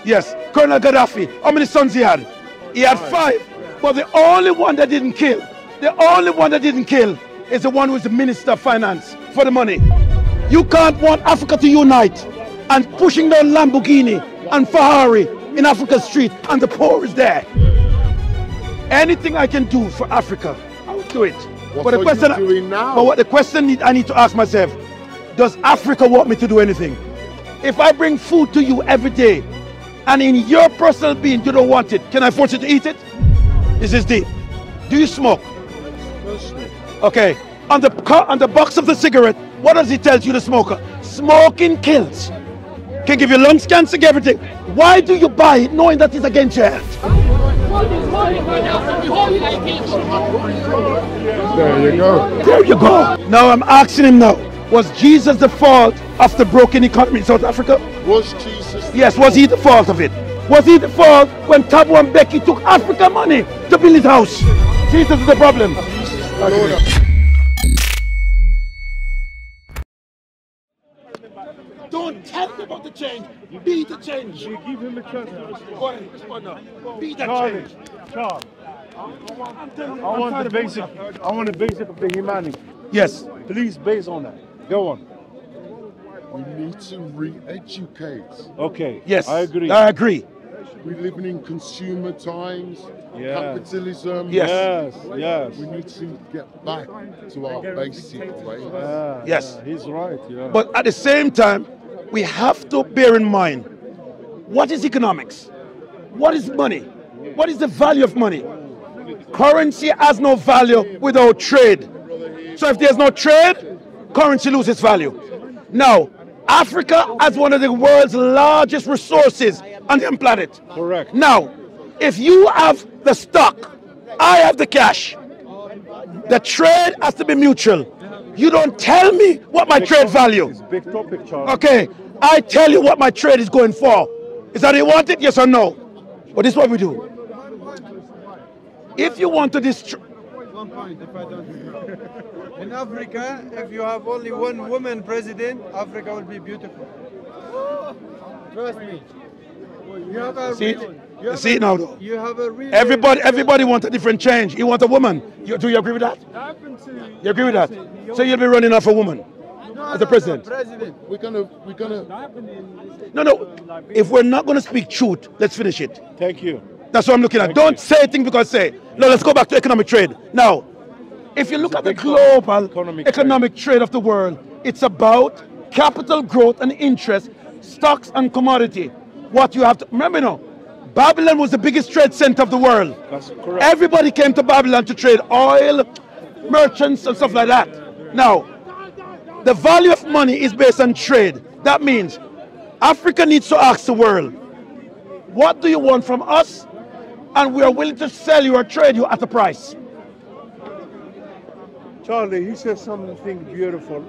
Yes, Colonel Gaddafi. How many sons he had? He had 5. But the only one that didn't kill, is the one who is the Minister of Finance for the money. You can't want Africa to unite and pushing down Lamborghini and Ferrari in Africa's street and the poor is there. Anything I can do for Africa, I will do it. What are you doing now? But what the question I need to ask myself, does Africa want me to do anything? If I bring food to you every day and in your personal being you don't want it, can I force you to eat it? This is deep. Do you smoke? No smoke. Okay. On the box of the cigarette, what does it tell you, the smoker? Smoking kills. Can give you lungs cancer, give everything. Why do you buy it knowing that it's against your health? There you go. There you go. Now I'm asking him now, was Jesus the fault of the broken economy in South Africa? Was Jesus? Yes, was he the fault of it? Was he the fault when Thabo and Becky took African money to build his house? Jesus is the problem. Don't tell me about the change. Be the change. You give him a chance to respond. Go ahead, respond now. Be the change. Charles, I want the basic of the humanity. Yes. Please, base on that. Go on. We need to re-educate. Okay. Yes. I agree. I agree. We're living in consumer times, Yeah. capitalism. Yes. Yes. We need to get back to our basic ways. Yes. He's right. Yeah. But at the same time, we have to bear in mind, what is economics? What is money? What is the value of money? Currency has no value without trade. So if there's no trade, currency loses value. Now, Africa has one of the world's largest resources on the planet. Correct. Now, if you have the stock, I have the cash. The trade has to be mutual. You don't tell me what my trade value. It's a big topic, Charles. Okay, I tell you what my trade is going for. Is that you want it, yes or no? But this is what we do. If you want to destroy... One point, if I don't... In Africa, if you have only one woman president, Africa will be beautiful. Trust me. You have a See real, it? See it now, though. You have a real... Everybody wants a different change. You want a woman. Do you agree with that? You agree with that? So you'll be running off a woman as the president? We're gonna. No. If we're not going to speak truth, let's finish it. Thank you. That's what I'm looking at. Don't say things because say. No, let's go back to economic trade. Now, if you look at the global economic trade of the world, it's about capital growth and interest, stocks and commodity. What you have to remember now, Babylon was the biggest trade center of the world. That's correct. Everybody came to Babylon to trade oil, merchants and stuff like that. Now, the value of money is based on trade. That means Africa needs to ask the world, what do you want from us? And we are willing to sell you or trade you at a price. Charlie, he said something beautiful.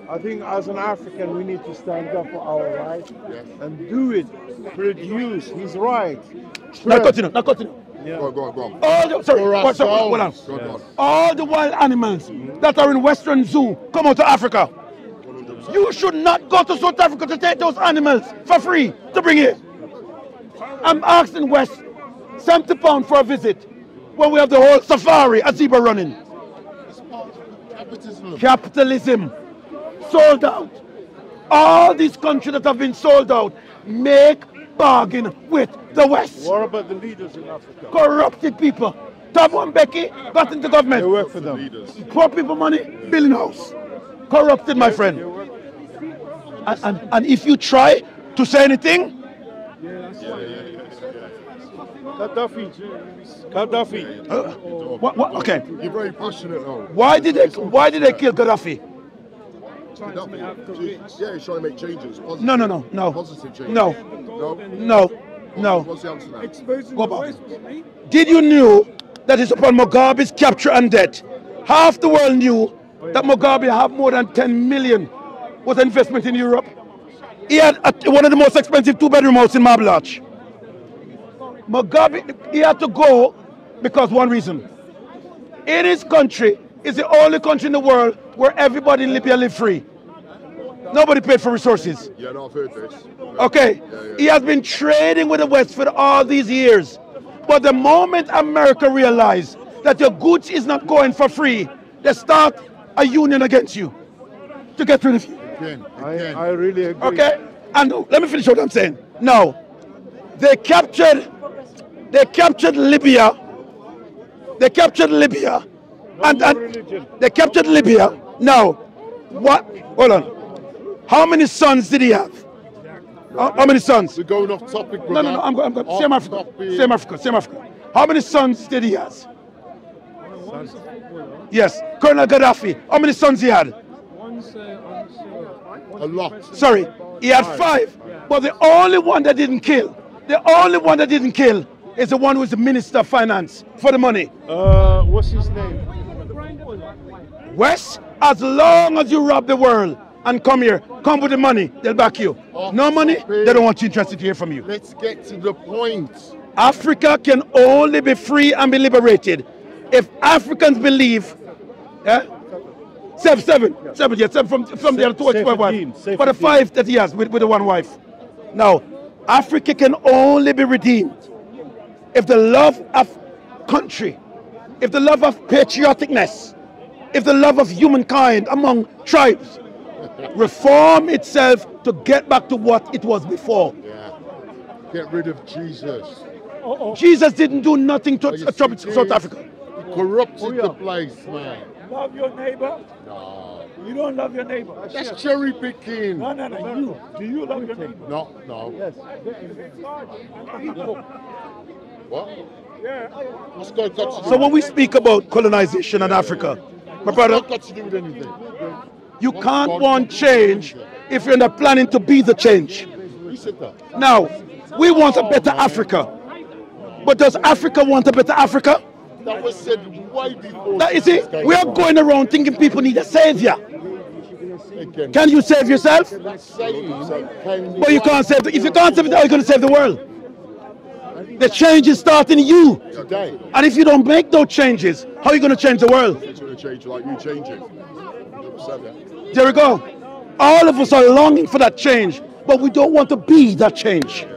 I think as an African, we need to stand up for our rights and do it, produce. He's right. Now continue. Yeah. Go on. All the, all the wild animals that are in Western Zoo come out to Africa. You should not go to South Africa to take those animals for free to bring here. I'm asking West £70 for a visit when we have the whole safari at zebra running. Capitalism. Sold out. All these countries that have been sold out make bargain with the West. What about the leaders in Africa? Corrupted people. Thabo and Becky got into government. They work for them. Poor people money, building house. Corrupted, my friend. And if you try to say anything, Gaddafi. Okay. You're very passionate though. Why did they kill Gaddafi? Yeah, he's trying to make changes. Positive. No. Positive changes. No. What's the answer now? Go back. Did you knew that it's upon Mugabe's capture and death? Half the world knew that Mugabe had more than 10 million was investment in Europe. He had one of the most expensive 2-bedroom houses in Marble Arch. Mugabe, he had to go because one reason. In his country, it's the only country in the world where everybody in Libya live free. Nobody paid for resources. Yeah, no, I've heard this. Okay, he has been trading with the West for all these years. But the moment America realized that your goods is not going for free, they start a union against you to get rid of you. Again. I really agree. Okay, and let me finish what I'm saying. Now, they captured Libya. They captured Libya, and they captured Libya. Now, what? Hold on. How many sons did he have? How many sons? We're going off topic, No, brother. no, no. I'm going. Same Africa. Same Africa. Same Africa. How many sons did he have? Yes, Colonel Gaddafi. How many sons he had? A lot. Sorry, he had 5. But the only one that didn't kill, is the one who is the Minister of Finance for the money. What's his name? West, as long as you rob the world and come here, come with the money, they'll back you. No money, they don't want you interested to hear from you. Let's get to the point. Africa can only be free and be liberated if Africans believe, seven from the other 12 wives, but the 5 that he has with the one wife. Now, Africa can only be redeemed if the love of country, if the love of patrioticness, if the love of humankind among tribes reform itself to get back to what it was before. Yeah. Get rid of Jesus. Jesus didn't do nothing to South Africa. He corrupted the place, man. Love your neighbor? No. You don't love your neighbor? That's cherry picking. No. You. Do you love your neighbor? No. Yes. What? Yeah. What's got to do? So when we speak about colonization in Africa, my brother, What's got to do with anything? you can't want change if you're not planning to be the change. Who said that? Now, we want a better Africa. But does Africa want a better Africa? That was said way before. You see, we are going around thinking people need a savior. Again, Can you save yourself? saying, But you can't save. If you can't save it, how are you going to save the world? The change is starting in you. today. And if you don't make those changes, how are you going to change the world? It's going to change like you changing. 100%. There we go. All of us are longing for that change, but we don't want to be that change.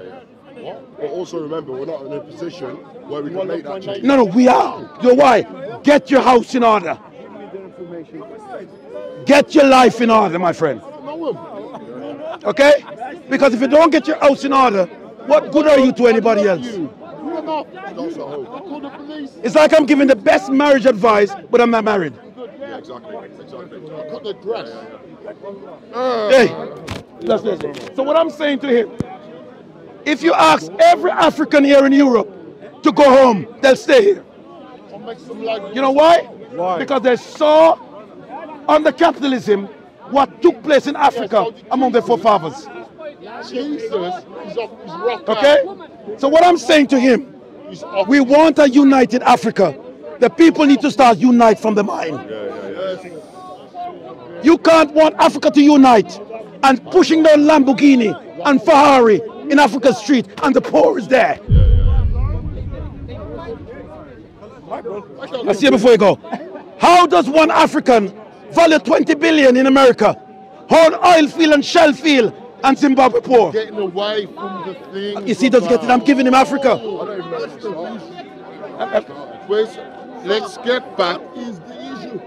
But also remember, we're not in a position where we can make that change. No, we are. You know why? Get your house in order. Get your life in order, my friend. Okay? Because if you don't get your house in order, what good are you to anybody else? It's like I'm giving the best marriage advice, but I'm not married. Yeah, exactly. I cut the dress. Hey, that's it. So what I'm saying to him, if you ask every African here in Europe to go home, they'll stay here. You know why? Why? Because they saw under capitalism what took place in Africa among their forefathers. Jesus is off his rock. Okay? So what I'm saying to him, we want a united Africa. The people need to start unite from the mind. You can't want Africa to unite and pushing down Lamborghini and Ferrari in Africa's street and the poor is there. Let's see it before you go. How does one African value 20 billion in America, hold oil field and shell field, and Zimbabwe poor? Getting away from the thing. You see, doesn't get it. I'm giving him Africa. Let's get back. Is the issue.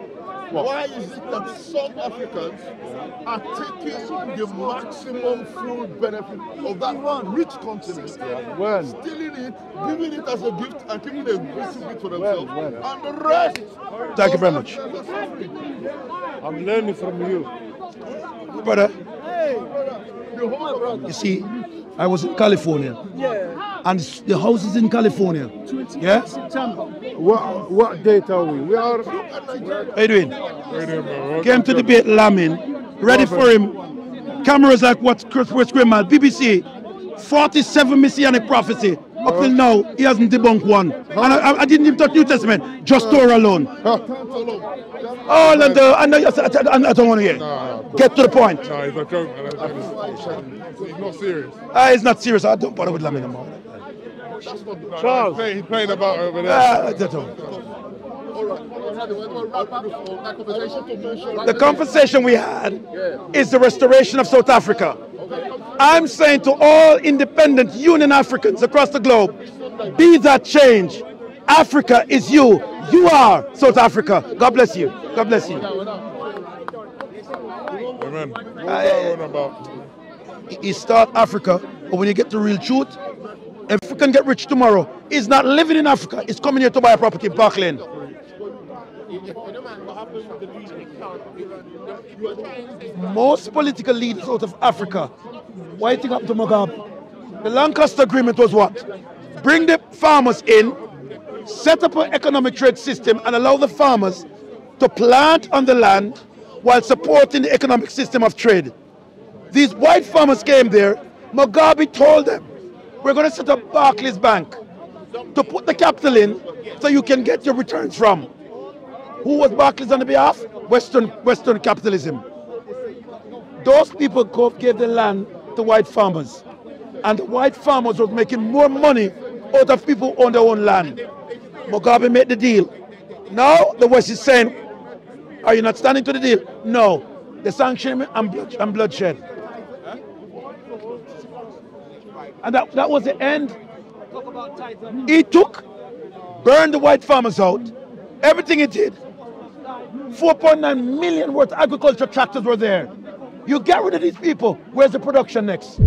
Why is it that some Africans are taking the maximum full benefit of that one rich continent, stealing it, giving it as a gift, and keeping a little bit for themselves, and the rest? Thank you very much. I'm learning from you. Brother, you see, I was in California. And the house is in California. Yeah? What date are we? We are. How you doing? Came to debate Lamin. Ready for him. Cameras like what Chris Screamer, BBC. 47 messianic prophecy. Up till now, he hasn't debunked one. And I didn't even touch New Testament, just Torah alone. Oh, and I don't want to hear it. Get to the point. No, it's a joke, man. It's not serious. It's not serious. I don't bother with Lamin anymore. Charles, he's playing about over there. I don't know. The conversation we had is the restoration of South Africa. I'm saying to all independent Union Africans across the globe, be that change. Africa is you. You are South Africa. God bless you. God bless you. Amen. He start Africa, but when you get to real truth, if we can get rich tomorrow, he's not living in Africa. He's coming here to buy a property in Park Lane. Most political leaders out of Africa, why do you think happened to Mugabe? The Lancaster Agreement was what? Bring the farmers in, set up an economic trade system and allow the farmers to plant on the land while supporting the economic system of trade. These white farmers came there. Mugabe told them, we're going to set up Barclays Bank to put the capital in so you can get your returns from. Who was Barclays on the behalf? Western capitalism. Those people gave the land to white farmers. And the white farmers were making more money out of people who own their own land. Mugabe made the deal. Now the West is saying, are you not standing to the deal? No. They sanction and bloodshed. And that was the end. He burned the white farmers out. Everything he did. 4.9 million worth of agriculture tractors were there. You get rid of these people. Where's the production next?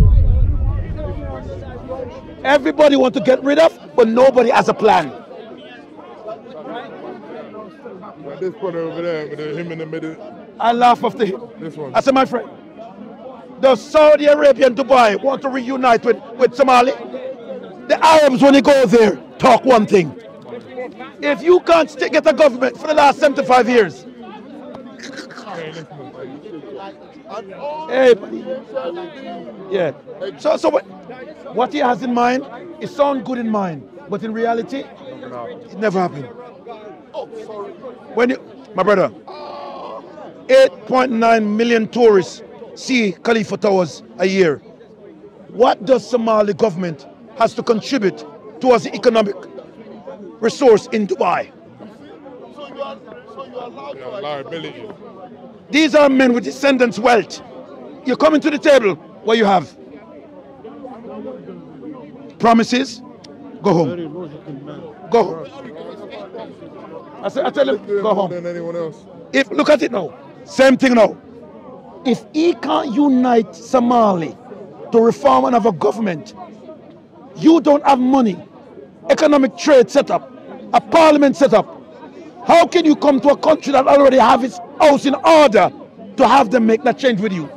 Everybody wants to get rid of, but nobody has a plan. This one over there, with him in the middle. I laugh after him. This one. I said, my friend, does Saudi Arabia and Dubai want to reunite with Somalia? The Arabs, when they go there, talk one thing. If you can't get a government for the last 75 years, hey, buddy. Yeah. So what he has in mind, it sounds good in mind, but in reality, it never happened. My brother, 8.9 million tourists see Khalifa Towers a year. What does Somali government has to contribute towards the economic resource in Dubai? So you are allowed liability. These are men with descendants' wealth. You come into the table, what you have? Promises? Go home. Go home. I tell him, go home. Than anyone else. Look at it now. Same thing now. If he can't unite Somali to reform another government, you don't have money, economic trade set up, a parliament set up. How can you come to a country that already have its house in order to have them make that change with you?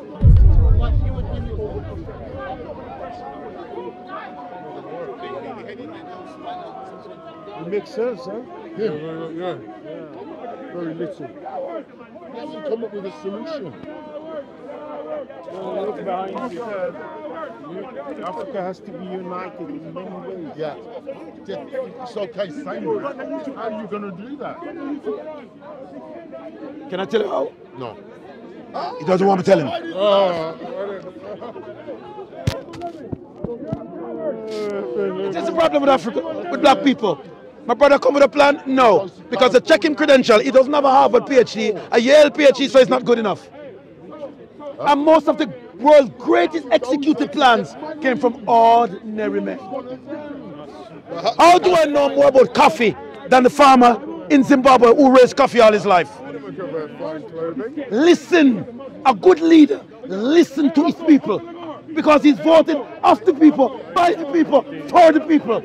It makes sense, huh? Yeah. Very little. He hasn't come up with a solution. Look behind you. Africa has to be united in many ways. Yeah. It's okay saying that. How are you going to do that? Can I tell you how? No. He doesn't want me to tell him. This is the problem with Africa, with black people. My brother come with a plan? No. Because the check-in credential, he doesn't have a Harvard PhD, a Yale PhD, so it's not good enough. And most of the world's greatest executed plans came from ordinary men. How do I know more about coffee than the farmer in Zimbabwe who raised coffee all his life? Listen, a good leader, listen to his people. Because he's voted of the people, by the people, for the people.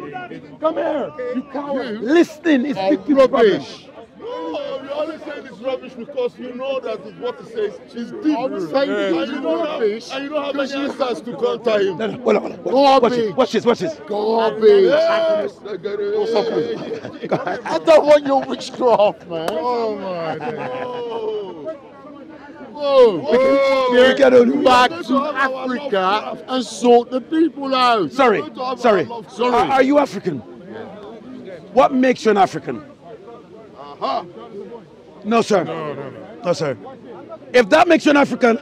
Come here. You coward. Listening is big people's rubbish. No, you're only saying it's rubbish because you know that what he says is deep. I'm saying it's rubbish and you don't have any answers to counter him. No, hold on. Watch this. Garbage. Yes. I don't want your witchcraft, man. Oh my God. Whoa. Back to Africa and sort the people out. Sorry. Are you African? What makes you an African? No, sir. No, sir. If that makes you an African,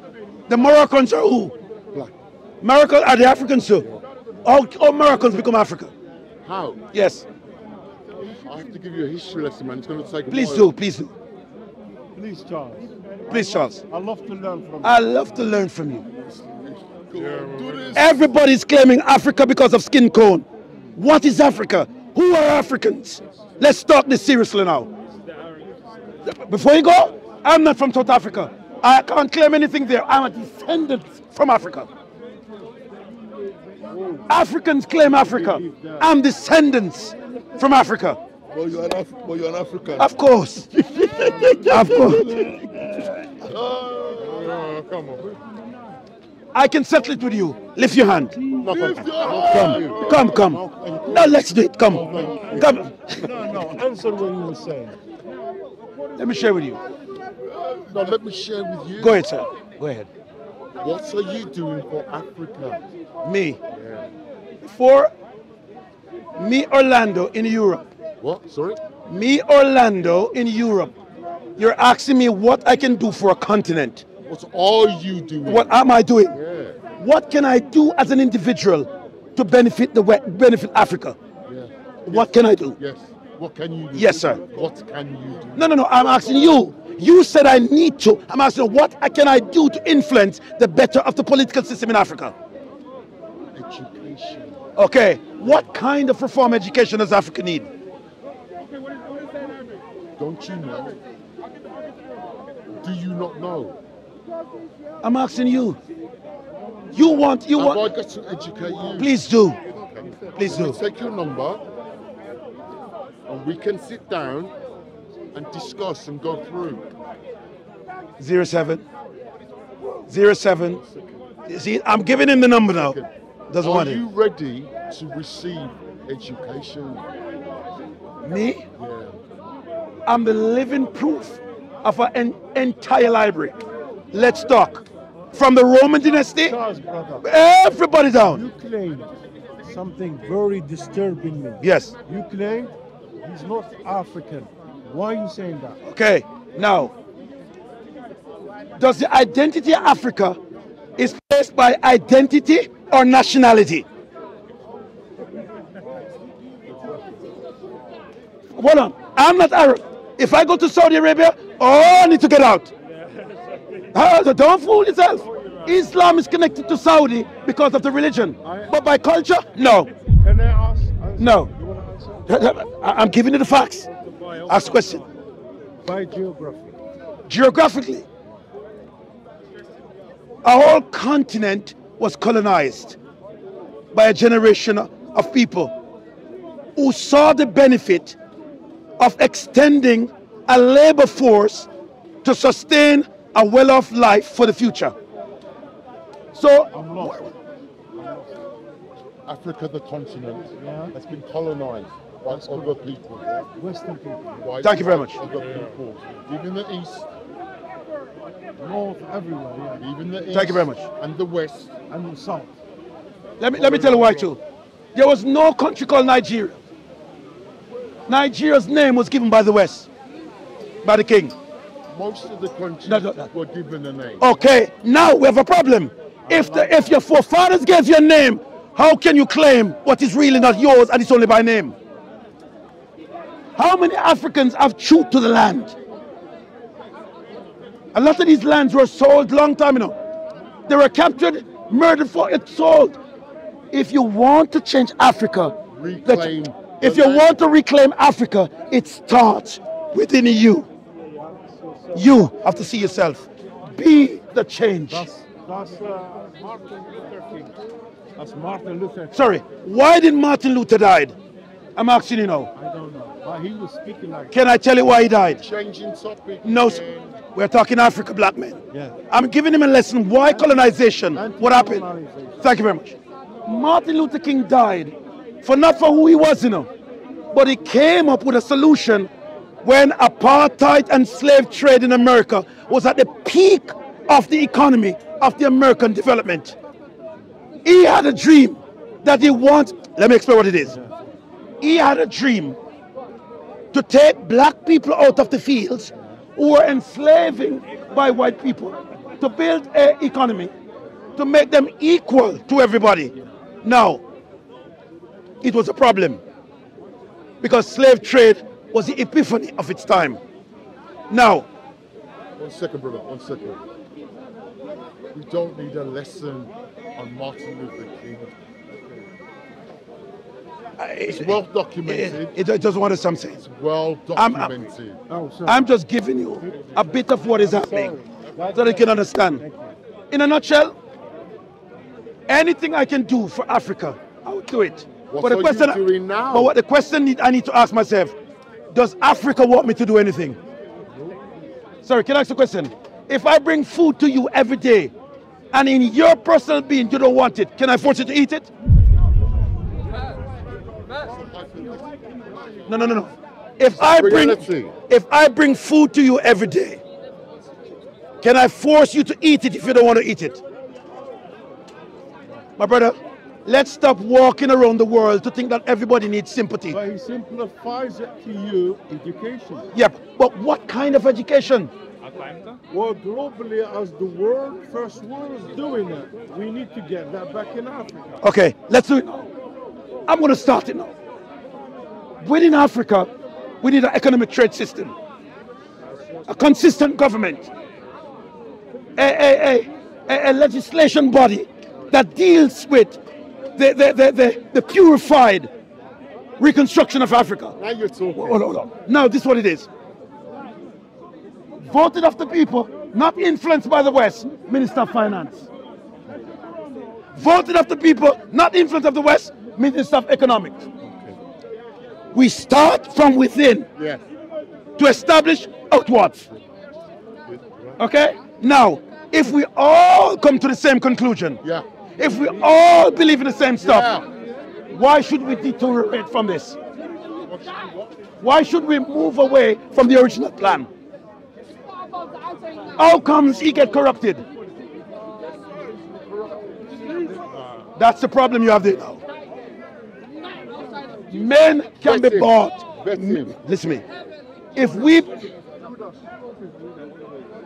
the Moroccans are who? Black. Moroccans are the Africans too. All Moroccans become African. How? Yes. I have to give you a history lesson, man. It's going to take a Please while. do, please do. Please, Charles. Please, Charles. I love to learn from you. I love to learn from you. Do this. Everybody's claiming Africa because of skin tone. What is Africa? Who are Africans? Let's talk this seriously now. Before you go, I'm not from South Africa. I can't claim anything there. I'm a descendant from Africa. Africans claim Africa. I'm descendants from Africa. Well, you're an African. Of course. Of course. Come on. I can settle it with you. Lift your hand. Lift your hand. Come. No, let's do it. Come. Come. No, answer what you were saying. Let me share with you. Now let me share with you. Go ahead, sir. Go ahead. What are you doing for Africa? Me. For me, Orlando in Europe. What? Sorry? Me, Orlando in Europe. You're asking me what I can do for a continent. What are you doing? What am I doing? Yeah. What can I do as an individual to benefit benefit Africa? Yeah. What can I do? Yes. What can you do? Yes, sir. What can you do? No. I'm asking you. You said I need to. I'm asking what can I do to influence the better of the political system in Africa? Education. Okay. What kind of reform education does Africa need? Don't you know? Do you not know? I'm asking you. You want. Have I got to educate you? Please do. Please do. Take your number and we can sit down and discuss and go through. 07. You see, I'm giving him the number now. Doesn't want Are it. you ready to receive education? Me? Yeah. I'm the living proof of an entire library. Let's talk. From the Roman dynasty, Charles, brother, everybody you down. claim something very disturbing me. Yes. You claim he's not African. Why are you saying that? Okay. Now, does the identity of Africa is based by identity or nationality? Hold on. I'm not Arab. If I go to Saudi Arabia, I need to get out. Don't fool yourself. Islam is connected to Saudi because of the religion. But by culture, no. Can I ask? No. You want to answer? I'm giving you the facts. Ask the question. By geography. Geographically, our whole continent was colonized by a generation of people who saw the benefit of extending a labor force to sustain a well-off life for the future. So, I'm lost. Africa, the continent, has been colonized by other people. Western people. By Thank you very much. Other people. Even the east, North, everywhere, yeah. even the east. Thank you very much. And the west. And the south. let me tell you why too. There was no country called Nigeria. Nigeria's name was given by the West, by the king. Most of the countries No. were given a name. Okay, now we have a problem. If your forefathers gave you a name, how can you claim what is really not yours and it's only by name? How many Africans have true to the land? A lot of these lands were sold long time ago. They were captured, murdered for it, sold. If you want to change Africa, Reclaim. if you want to reclaim Africa, it starts within you. You have to see yourself. Be the change. That's Martin Luther King. That's Martin Luther King. Sorry, why did Martin Luther died? I'm asking you now. I don't know. But he was speaking like Can I tell you why he died? Changing topic. No, sir. We're talking Africa, black men. Yeah. I'm giving him a lesson. Why colonization? What happened? Anti-colonization. Thank you very much. Martin Luther King died not for who he was, but he came up with a solution when apartheid and slave trade in America was at the peak of the economy of the American development. He had a dream that he wants. Let me explain what it is. He had a dream to take black people out of the fields who were enslaving by white people, to build an economy, to make them equal to everybody. Now, it was a problem because slave trade was the epiphany of its time. Now, One second, brother. 1 second. We don't need a lesson on Martin Luther King. It's well documented. It doesn't want to say. It's well documented. I'm just giving you a bit of what is happening so they can understand. In a nutshell, anything I can do for Africa, I will do it. What are you doing now? But what the question I need to ask myself, does Africa want me to do anything? Sorry, can I ask a question? If I bring food to you every day, and in your personal being you don't want it, can I force you to eat it? No. If I bring food to you every day, can I force you to eat it if you don't want to eat it? My brother, let's stop walking around the world to think that everybody needs sympathy. But he simplifies it to you, education. Yep, but what kind of education? Well, globally, as the first world is doing it, we need to get that back in Africa. Okay, let's do it now. I'm going to start it now. Within Africa, we need an economic trade system, a consistent government, a legislation body that deals with the purified reconstruction of Africa. Now you're talking. Hold on. Now, this is what it is. Voted of the people, not influenced by the West, Minister of Finance. Voted of the people, not influenced of the West, Minister of Economics. We start from within to establish outwards. Okay? Now, if we all come to the same conclusion, if we all believe in the same stuff, why should we deteriorate from this? Why should we move away from the original plan? How comes he get corrupted? That's the problem you have there now. Men can be bought. Listen to me. If we...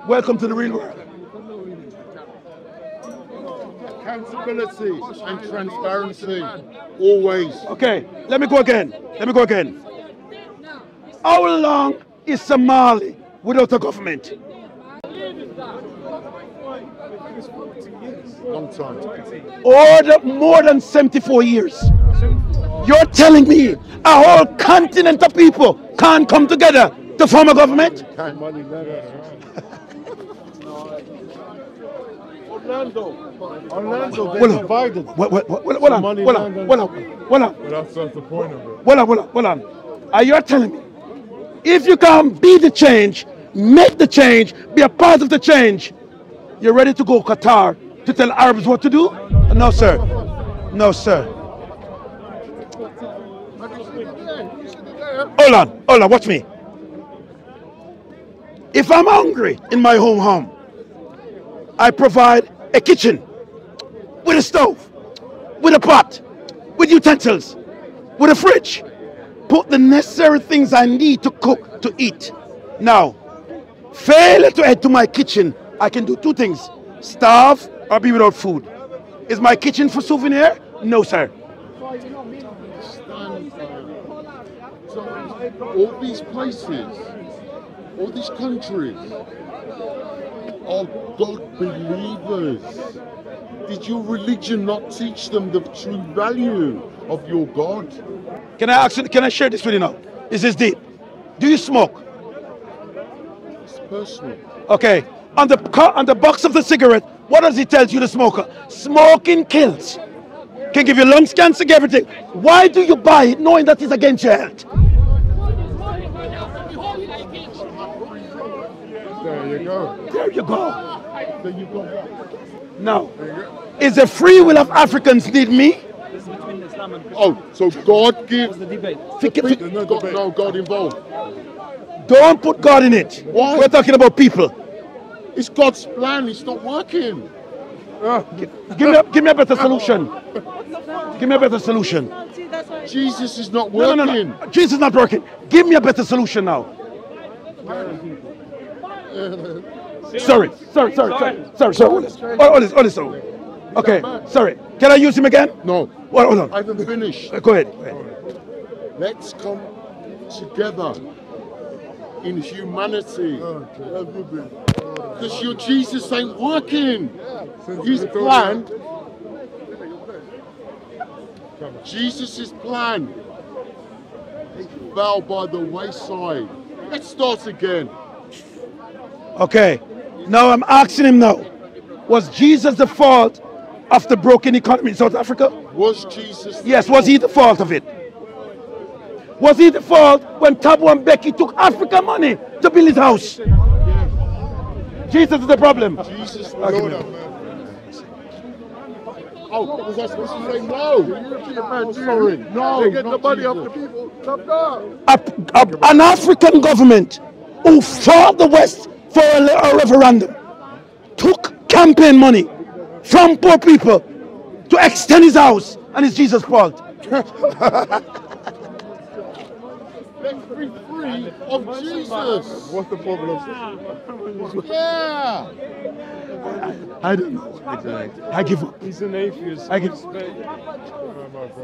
Welcome to the real world. Accountability and transparency, always. Okay, let me go again. How long is Somali without a government? Long time. Or more than 74 years. You're telling me a whole continent of people can't come together to form a government? Orlando, they're divided. Hold on. That's the point of it. Hold on. Are you telling me if you can't be the change, make the change, be a part of the change, you're ready to go Qatar to tell Arabs what to do? No, sir. No, sir. Hold on, watch me. If I'm hungry in my home, I provide a kitchen with a stove, with a pot, with utensils, with a fridge. Put the necessary things I need to cook, to eat. Now, fail to head to my kitchen, I can do two things: starve or be without food. Is my kitchen for souvenir? No, sir. All these places, all these countries are God believers. Did your religion not teach them the true value of your God? Can I share this with you now? This is deep. Do you smoke? It's personal. Okay. On the box of the cigarette, what does it tell you, the smoker? Smoking kills. Can give you lungs cancer, give everything. Why do you buy it knowing that it's against your health? There you go. There you go. There you go. Now, is the free will of Africans need me? Oh, so God gives the debate. God involved. Don't put God in it. Why? We're talking about people. It's God's plan. It's not working. Give me a better solution. Give me a better solution. Jesus is not working. No. Jesus is not working. Give me a better solution now. Sorry. Hold this. Okay, sorry. Can I use him again? No. Well, hold on. I haven't finished. Go ahead. Let's come together in humanity. Because your Jesus ain't working. His plan, Jesus' plan, fell by the wayside. Let's start again. Okay, now I'm asking him now. Was Jesus the fault of the broken economy in South Africa? Was Jesus? Yes, was he the fault of it? Was he the fault when Thabo and Becky took African money to build his house? Jesus is the problem. Jesus. Okay. Oh, was I supposed to say no? Sorry, no. They get the not money off Jesus. the people. Stop that. An African government who fought the West for a referendum took campaign money from poor people to extend his house, and it's Jesus' fault. Let's be free of Jesus. What's the problem? Yeah. I don't know. I give up. He's an atheist. I give up.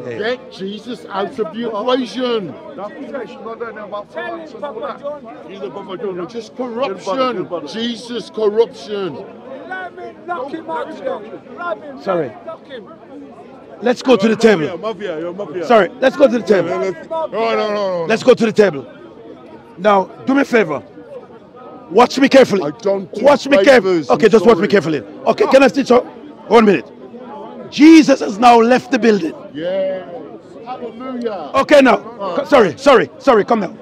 Get Jesus out of the equation. Just corruption. Jesus corruption. Sorry. Let's go to the table. Mafia. Sorry, let's go to the table. No. Let's go to the table. Now, do me a favor. Watch me carefully. I don't do watch me carefully. favors, Okay, I'm just watch me sorry. carefully. Okay, can I stitch up? 1 minute. Jesus has now left the building. Yes. Hallelujah. Okay, now. Sorry, come now.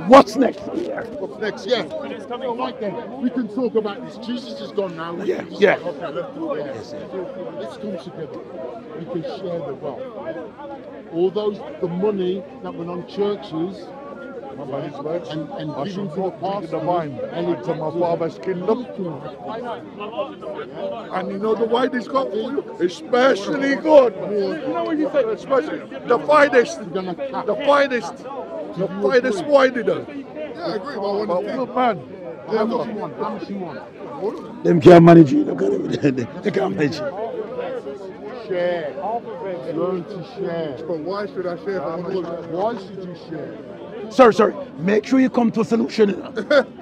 What's next? What's next? Yeah. All right then. We can talk about this. Jesus is gone now. Yeah. Okay, let's do it. Let's come together. We can share the wealth. All the money that went on churches and giving to the pastors. And it's my father's kingdom. And you know the wine is got for you? Especially good. You know what you say? Especially the finest wine in it. Yeah, I agree. But good man. How much you want? Them can't manage you. They can't manage you. Share. Learn to share. But why should I share? Why should you share? Sorry. Make sure you come to a solution.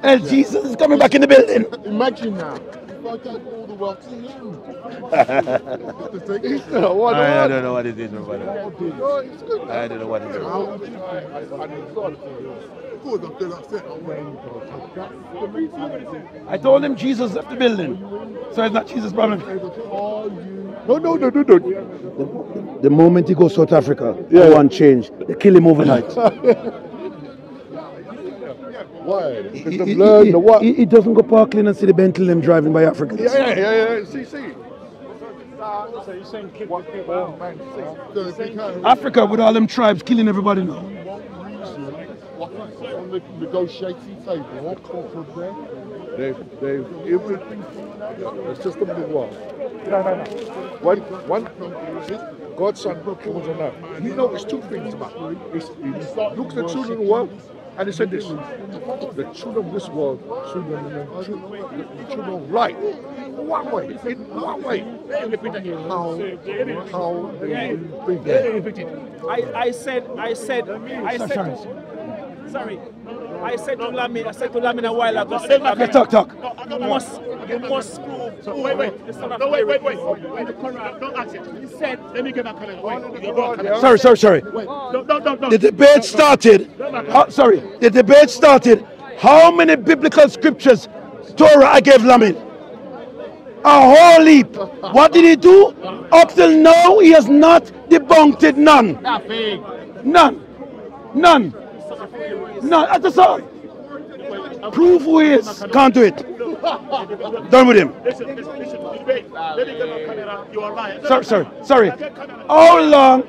And Jesus is coming back in the building. Imagine now. If I gave all the wealth to him. I don't know what it is, my brother. I don't know what it is. I told him Jesus left the building. So it's not Jesus' problem. No. The moment he goes to South Africa, one change. They kill him overnight. Why? He doesn't go parkling and see the Bentley them driving by Africans. Yeah. See. So you're saying keep what people Africa with all them tribes killing everybody now. On the negotiating table, from there. They've even. It's just a minute one. One. God's son comes on earth. He noticed two things about it. He looked at the children of the world and he said this: the children of this world, the children of light. What way? In what way? How they will be. I said, sorry. I said to Lamin a while ago. Okay, talk. You must prove. Wait. In the Quran, don't ask it. He said, let me get back on it. Sorry. No. The debate started. The debate started. How many biblical scriptures Torah I gave Lamin? A whole heap. What did he do? Up till now, he has not debunked it. None. None. That's all. Prove who he is. Can't do it. Done with him. Listen. Debate. Let me get on camera. You are lying. Sorry. How long?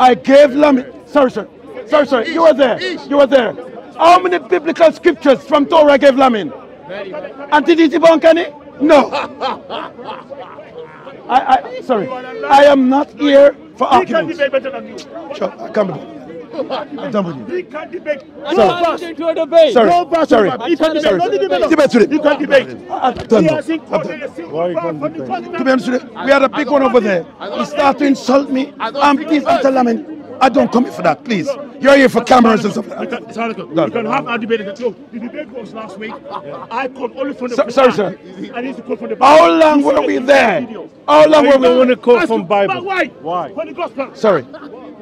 I gave Lamin. Sorry. You were there. How many biblical scriptures from Torah I gave Lamin? And did he debunk any? No. I am not here for arguments. He can debate better than you. Sure, come on. I'm done with you. He can debate. Sorry. Debate with him. You can debate. I'm done. To be honest with you, we had a big one over there. He started to insult me. I'm pleased to tell Lamin. I don't come here for that, please. You're here for cameras and stuff. We can have our debate. Look, the debate was last week. I called only from the Quran. Sorry, sir. I need to call from the How Bible. long were we there? How long were we? want to call from Bible? But why? Why? For the gospel. Sorry.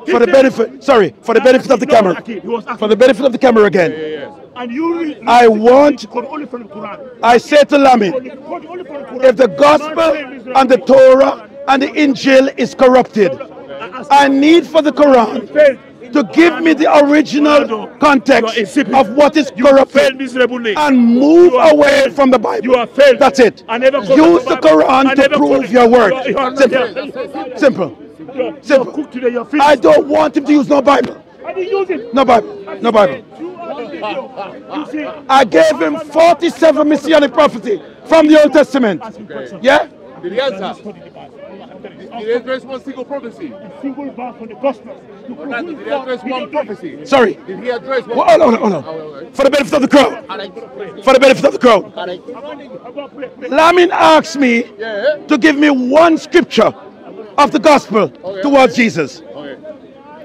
For the benefit, sorry, for the benefit of the camera. For the benefit of the camera again. And you I want, call only from the Quran. I say to Lamin, Only from the Quran. if the gospel and the Torah and the Injil is corrupted, I need for the Quran to give me the original context of what is corrupted and move away from the Bible. You are failed. That's it. Use the Quran to prove your word. Simple. Simple. Simple. I don't want him to use no Bible. No Bible. No Bible. I gave him 47 messianic prophecy from the Old Testament. Yeah? Did he answer? Did he address one single prophecy? Single verse from the gospel. Did he address one prophecy? Sorry. Did he address one? Hold on, hold on. For the benefit of the crowd. For the benefit of the crowd. Lamin asked me to give me one scripture of the gospel towards Jesus.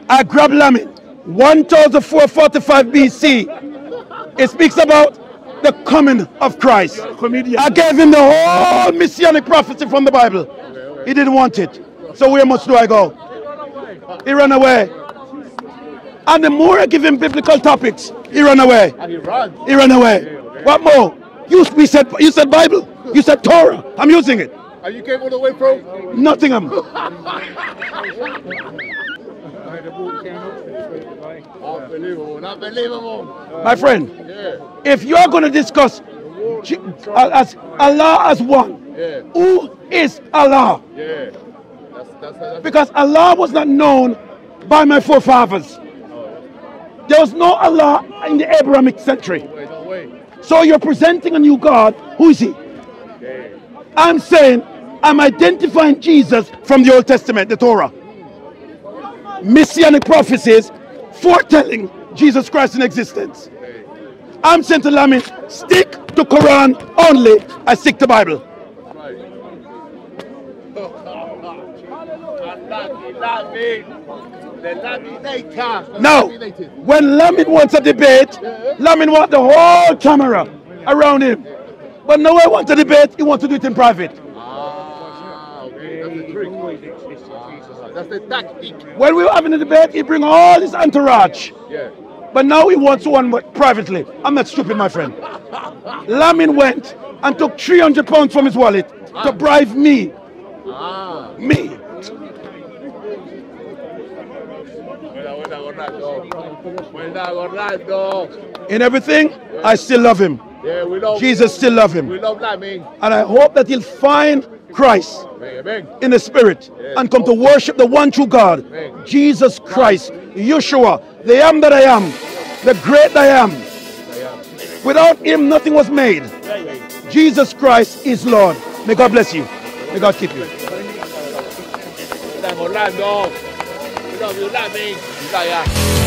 I grabbed Lamin. 1445 BC. It speaks about the coming of Christ. I gave him the whole messianic prophecy from the Bible. He didn't want it. So where much do I go? He ran away. And the more I give him biblical topics, he ran away. And he ran. He ran away. What more? You said Bible. You said Torah. I'm using it. And you came all the way from? Nottingham. Unbelievable. Unbelievable. My friend, if you're going to discuss as Allah as one, who is Allah? That's Because Allah was not known by my forefathers. There was no Allah in the Abrahamic century. no way. So you're presenting a new God. Who is he? I'm saying I'm identifying Jesus from the Old Testament, the Torah. Messianic prophecies foretelling Jesus Christ in existence. I'm saying to Lamin, stick to Quran only. I stick to Bible. Now, when Lamin wants a debate, Lamin wants the whole camera around him. But now I want a debate, he wants to do it in private. Okay, that's the trick. That's the tactic. When we were having a debate, he bring all his entourage. But now he wants one privately. I'm not stupid, my friend. Lamin went and took 300 pounds from his wallet to bribe me. Me. In everything, I still love him. Yeah, we love Jesus still love him. We love Lamin. And I hope that he'll find Christ Amen. in the spirit and come to worship the one true God, Jesus Christ, Yeshua, the I am that I am, the great I am. Without him, nothing was made. Jesus Christ is Lord. May God bless you. May God keep you. Orlando. We love you, Lamin.